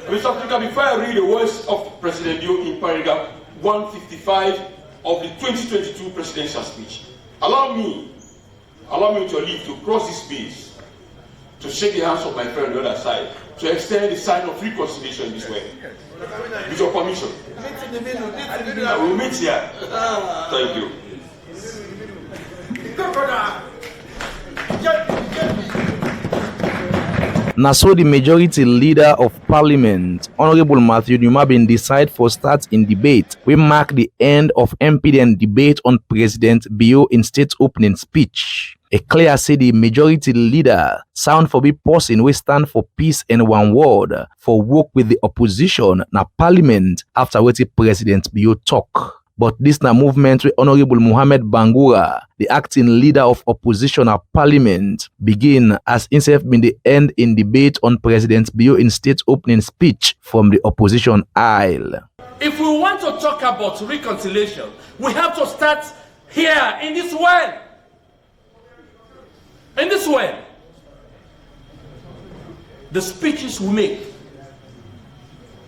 Mr. Speaker, before I read the words of President Bio in paragraph 155 of the 2022 presidential speech, allow me to leave to cross this space, to shake the hands of my friend on the other side, to extend the sign of reconciliation this way. With your permission. I will meet here. Thank you. Now, so the majority leader of parliament, Honorable Matthew Numabin, decide for start in debate. We mark the end of MPDN debate on President Bio in state opening speech. A clear say the majority leader sound for be person we stand for peace and one word for work with the opposition na parliament after what the President Bio talk. But this na movement with Honorable Mohamed Bangura, the acting leader of opposition at parliament, begin as himself been the end in debate on President Bio in state opening speech from the opposition aisle. If we want to talk about reconciliation, we have to start here in this well. In this well. The speeches we make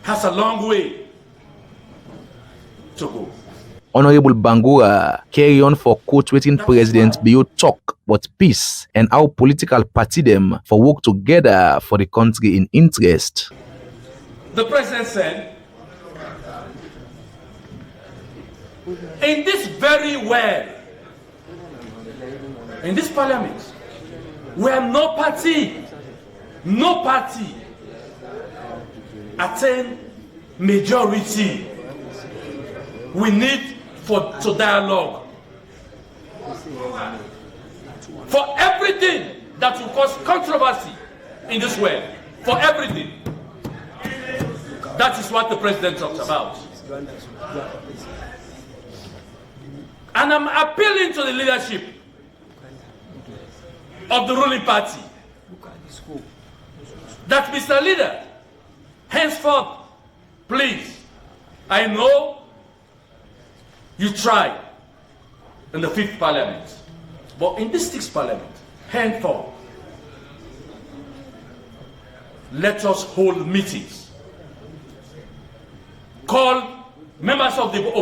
has a long way to go. Honorable Bangura carry on for quote waiting President Bio talk about peace and how political party them for work together for the country in interest. The president said, in this very well, in this parliament, we have no party attain majority. We need to dialogue for everything that will cause controversy in this world, for everything. That is what the president talks about. And I'm appealing to the leadership of the ruling party that, Mr. Leader, henceforth, please, I know you tried in the 5th parliament, but in this 6th parliament, henceforth, let us hold meetings, call members of the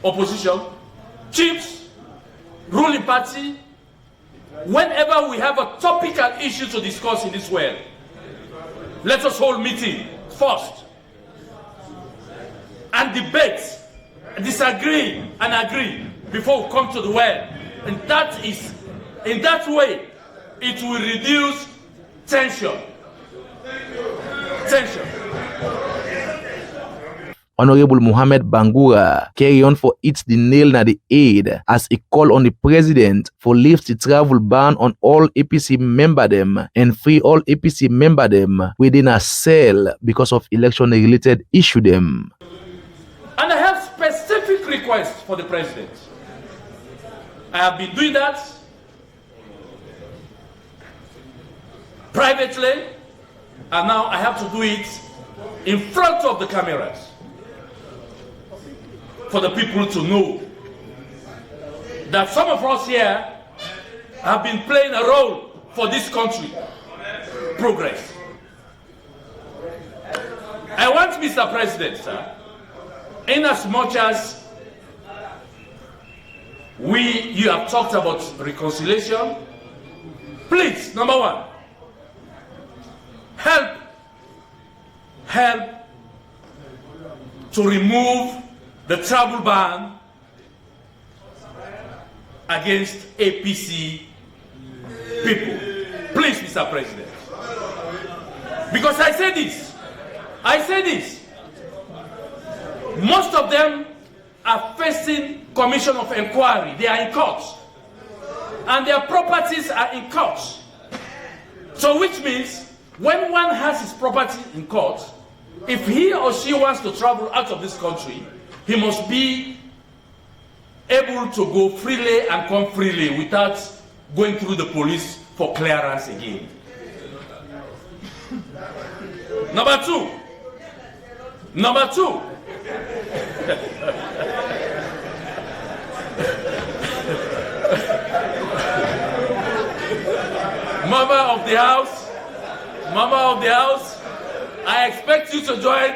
opposition, chiefs, ruling party, whenever we have a topical issue to discuss in this world, let us hold meeting first and debate, disagree and agree before we come to the well. And that is, in that way, it will reduce tension. Honorable Mohamed Bangura carry on for it the nail na the aid as he call on the president for lift the travel ban on all APC member them and free all APC member them within a cell because of election related issue them. And I have specific requests for the president. I have been doing that privately, and now I have to do it in front of the cameras for the people to know that some of us here have been playing a role for this country progress. I want, Mr. President, sir, in as much as you have talked about reconciliation, please, number one, help to remove the travel ban against APC people. Please, Mr. President. Because I say this, most of them are facing commission of inquiry. They are in court. And their properties are in court. So which means when one has his property in court, if he or she wants to travel out of this country, he must be able to go freely and come freely without going through the police for clearance again. Number two, Mama of the house, I expect you to join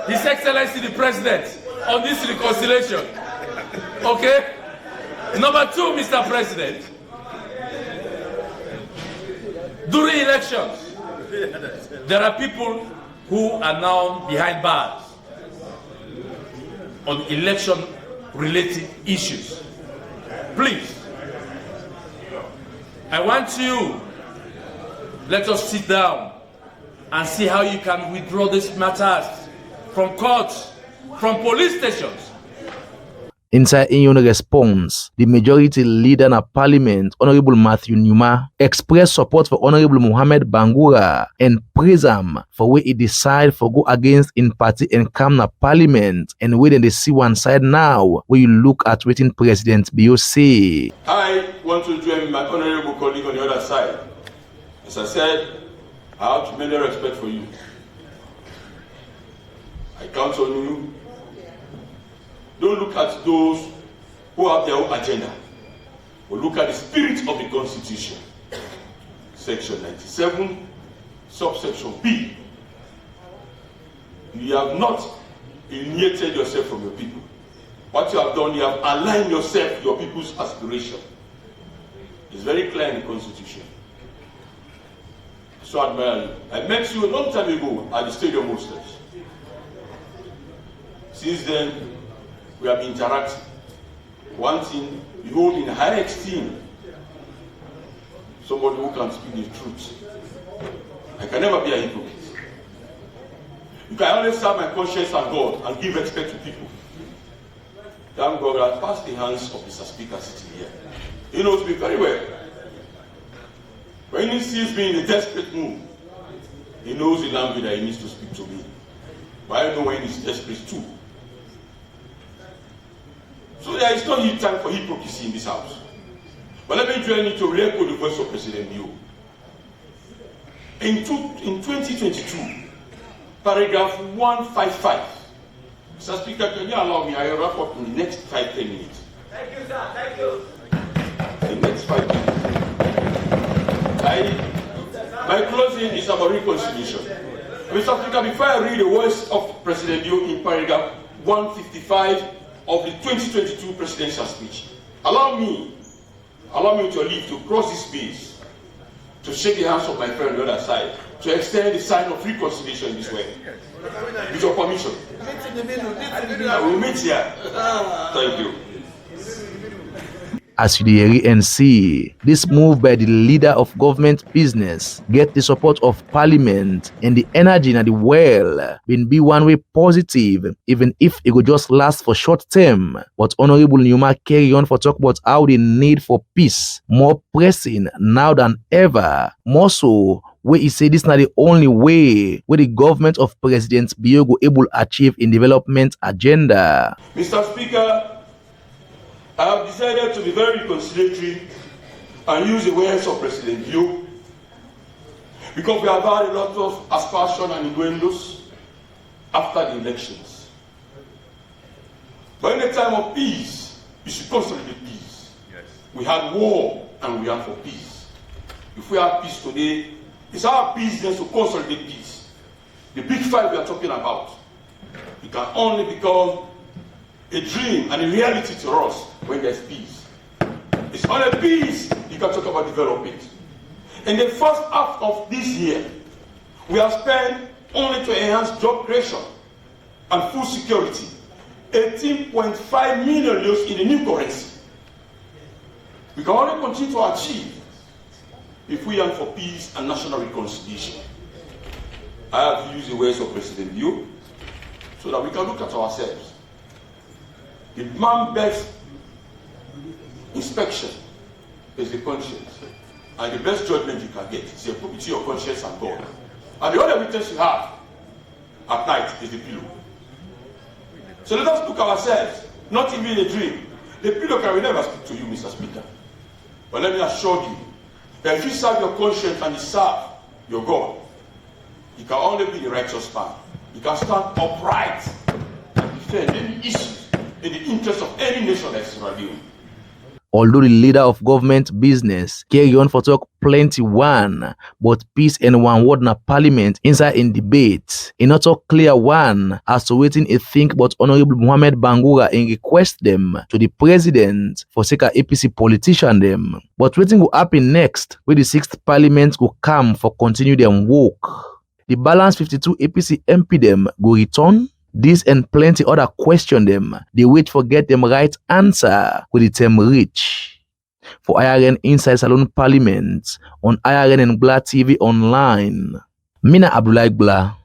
His Excellency the President on this reconciliation. Okay? Number two, Mr. President, during elections, there are people who are now behind bars on election-related issues. Please, I want you, let us sit down and see how you can withdraw these matters from courts, from police stations. Inside in response, the majority leader in parliament, Honorable Matthew Numa, expressed support for Honorable Mohamed Bangura and praise him for where he decided to go against in party and come na parliament, and where they see one side now where you look at waiting President Bio say. I want to join my honorable colleague on the other side. As I said, I have tremendous respect for you. I count on you. Don't look at those who have their own agenda, but look at the spirit of the Constitution. Section 97, subsection B. You have not alienated yourself from your people. What you have done, you have aligned yourself with your people's aspiration. It's very clear in the Constitution. So I admire you. I met you a long time ago at the Stadium Hostels. Since then, we have interacted. One thing, you hold in high esteem somebody who can speak the truth. I can never be a hypocrite. You can only serve my conscience and God and give respect to people. Thank God I passed the hands of Mr. Speaker sitting here. He knows me very well. When he sees me in a desperate mood, he knows the language that he needs to speak to me. But I know when he's desperate too. So there is no time for hypocrisy in this house. But let me join you to re-echo the voice of President Bio. In 2022, paragraph 155. Mr. Speaker, can you allow me? I will wrap up in the next 5-10 minutes. Thank you, sir. Thank you. The next 5 minutes. My closing is about reconciliation. Mr. Speaker, before I read the words of President Bio in paragraph 155 of the 2022 presidential speech, allow me to leave to cross this space, to shake the hands of my friend on the other side, to extend the sign of reconciliation in this way. With your permission. I will meet here. Thank you. As you hear and see, this move by the leader of government business get the support of parliament and the energy and the well been be one way positive, even if it could just last for short term. But Honorable Numa carry on for talk about how the need for peace more pressing now than ever. More so, where he say this not the only way where the government of President Bio go able achieve in development agenda. Mr. Speaker, I have decided to be very reconciliatory and use the words of President Bio, because we have had a lot of aspersion and innuendos after the elections. But in the time of peace, you should consolidate peace. Yes. We had war and we are for peace. If we have peace today, it's our business to consolidate peace. The big fight we are talking about, it can only become a dream and a reality to us when there's peace. It's only peace you can talk about development. In the first half of this year, we have spent only to enhance job creation and food security 18.5 million euros in the new currency. We can only continue to achieve if we yearn for peace and national reconciliation. I have used the words of President Bio so that we can look at ourselves. The man best inspection is the conscience, and the best judgment you can get is between your conscience and God. And the other witness you have at night is the pillow. So let us look at ourselves, not even a dream. The pillow can never speak to you, Mr. Speaker. But let me assure you that if you serve your conscience and you serve your God, you can only be the righteous man. You can stand upright and defend any issues in the interest of any nation that is around you. Although the leader of government business carry on for talk plenty one, but peace and one word na parliament inside in debate. E not talk clear one as to wetin e think about Honorable Mohamed Bangura and request them to the president for sake of APC politician them. But wetin go happen next when the 6th parliament go come for continue them work? The balance 52 APC MP them go return? This and plenty other question them. They wait for get them right answer with the term reach. For IRN Inside Salon Parliament on IRN and Bla TV online. Mina Abdullah Bla.